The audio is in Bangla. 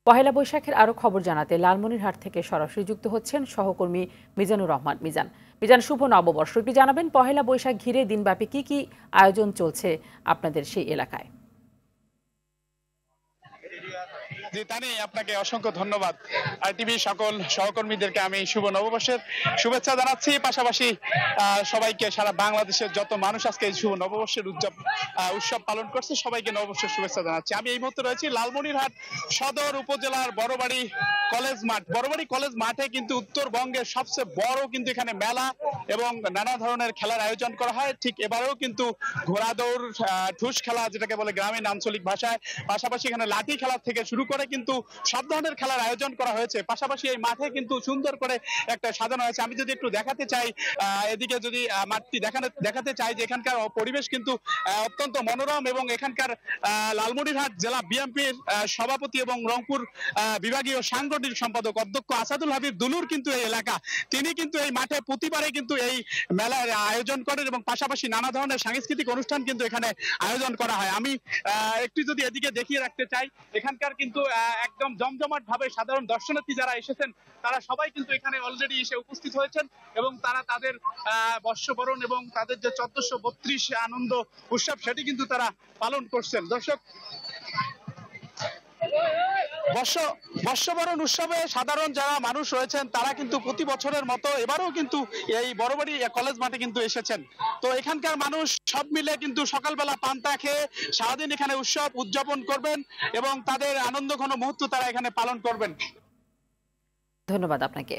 পহেলা বৈশাখের আরো খবর জানাতে লালমনিরহাট থেকে সরাসরি যুক্ত হচ্ছেন সহকর্মী মিজানুর রহমান মিজান। মিজান, শুভ নববর্ষ। একটু জানাবেন পহেলা বৈশাখ ঘিরে দিনব্যাপী কি আয়োজন চলছে আপনাদের সেই এলাকায়? জি তানি, আপনাকে অসংখ্য ধন্যবাদ। আরটিভি সকল সহকর্মীদেরকে আমি শুভ নববর্ষের শুভেচ্ছা জানাচ্ছি। পাশাপাশি সবাইকে, সারা বাংলাদেশের যত মানুষ আজকে এই শুভ নববর্ষের উৎসব পালন করছে, সবাইকে নববর্ষের শুভেচ্ছা জানাচ্ছি। আমি এই মুহূর্তে রয়েছি লালমনিরহাট সদর উপজেলার বড়বাড়ি কলেজ মাঠ। বড়বাড়ি কলেজ মাঠে কিন্তু উত্তরবঙ্গের সবচেয়ে বড় কিন্তু এখানে মেলা এবং নানা ধরনের খেলার আয়োজন করা হয়। ঠিক এবারেও কিন্তু ঘোড়া দৌড়, ঠুস খেলা যেটাকে বলে গ্রামীণ আঞ্চলিক ভাষায়, পাশাপাশি এখানে লাঠি খেলা থেকে শুরু করে কিন্তু সব ধরনের খেলার আয়োজন করা হয়েছে। পাশাপাশি এই মাঠে কিন্তু সুন্দর করে একটা সাজানো হয়েছে। আমি যদি একটু দেখাতে চাই, এদিকে যদি মাঠটি দেখাতে চাই, যে এখানকার পরিবেশ কিন্তু অত্যন্ত মনোরম এবং এখানকার লালমনিরহাট জেলা বিএনপির সভাপতি এবং রংপুর বিভাগীয় সাংগঠনিক সম্পাদক অধ্যক্ষ আসাদুল হাবিব দুলুর কিন্তু এই এলাকা। তিনি কিন্তু এই মাঠে প্রতিবারে কিন্তু এই মেলার আয়োজন করেন এবং পাশাপাশি নানা ধরনের সাংস্কৃতিক অনুষ্ঠান কিন্তু এখানে আয়োজন করা হয়। আমি একটু যদি এদিকে দেখিয়ে রাখতে চাই, এখানকার কিন্তু একদম জমজমাট ভাবে সাধারণ দর্শনার্থী যারা এসেছেন তারা সবাই কিন্তু এখানে অলরেডি এসে উপস্থিত হয়েছেন এবং তারা তাদের বর্ষবরণ এবং তাদের যে 1432 আনন্দ উৎসব সেটি কিন্তু তারা পালন করছেন। দর্শক, বর্ষবরণ উৎসবে সাধারণ যারা মানুষ রয়েছেন তারা কিন্তু প্রতি বছরের মতো এবারেও কিন্তু এই বড়বাড়ি কলেজ মাঠে কিন্তু এসেছেন। তো এখানকার মানুষ সব মিলে কিন্তু সকালবেলা পান্তা খেয়ে সারাদিন এখানে উৎসব উদযাপন করবেন এবং তাদের আনন্দঘন মুহূর্ত তারা এখানে পালন করবেন। ধন্যবাদ আপনাকে।